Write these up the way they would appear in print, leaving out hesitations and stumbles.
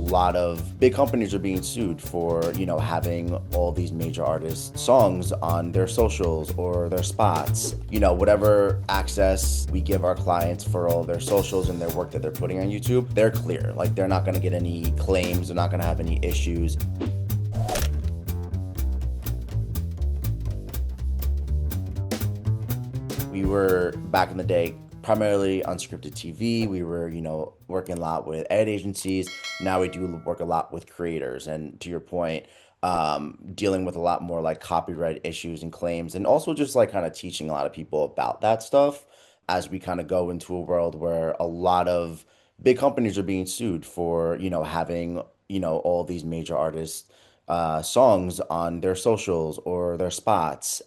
lot of big companies are being sued for, having all these major artists' songs on their socials or their spots. Whatever access we give our clients for all their socials and their work that they're putting on YouTube, they're clear. Like, they're not going to get any claims, they're not going to have any issues. We were back in the day primarily unscripted TV. We were, working a lot with ad agencies. Now we do work a lot with creators. And to your point, dealing with a lot more like copyright issues and claims, and also just like kind of teaching a lot of people about that stuff as we kind of go into a world where a lot of big companies are being sued for, having, all these major artists songs on their socials or their spots,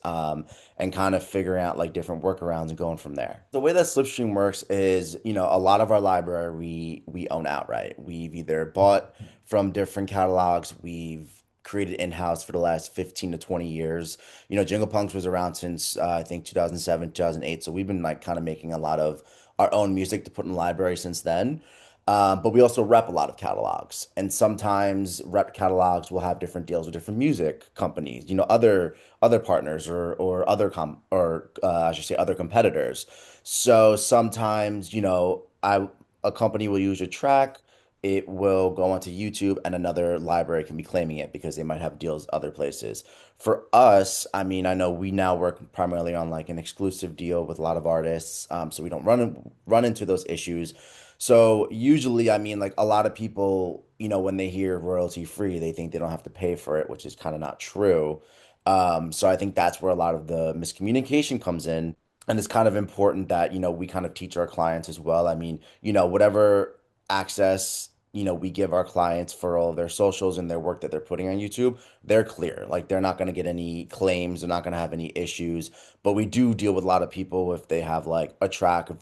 and kind of figuring out like different workarounds and going from there. The way that Slipstream works is, a lot of our library we own outright. We've either bought from different catalogs, we've created in-house for the last 15 to 20 years. Jingle Punks was around since I think 2007, 2008. So we've been like kind of making a lot of our own music to put in the library since then. But we also rep a lot of catalogs, and sometimes rep catalogs will have different deals with different music companies, other partners or other I should say other competitors. So sometimes, a company will use a track, it will go onto YouTube, and another library can be claiming it because they might have deals other places. For us, I mean, I know we now work primarily on like an exclusive deal with a lot of artists, so we don't run into those issues. So usually, I mean, like a lot of people, when they hear royalty free, they think they don't have to pay for it, which is kind of not true. So I think that's where a lot of the miscommunication comes in. And it's kind of important that, we kind of teach our clients as well. I mean, whatever access, we give our clients for all of their socials and their work that they're putting on YouTube, they're clear. Like, they're not going to get any claims, they're not going to have any issues. But we do deal with a lot of people if they have like a track of,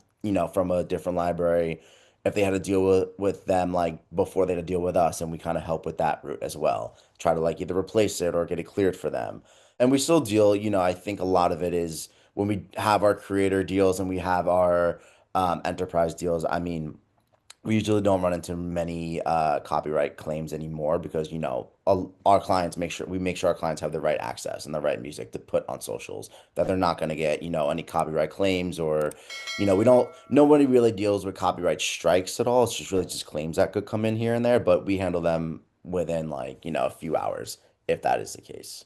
from a different library, if they had to deal with them like before they had to deal with us, and we kind of help with that route as well. Try to like either replace it or get it cleared for them. And we still deal, I think a lot of it is when we have our creator deals and we have our enterprise deals. I mean, we usually don't run into many copyright claims anymore because, our clients make sure our clients have the right access and the right music to put on socials, that they're not going to get, any copyright claims or, we don't, nobody really deals with copyright strikes at all. It's just really just claims that could come in here and there, but we handle them within like, a few hours if that is the case.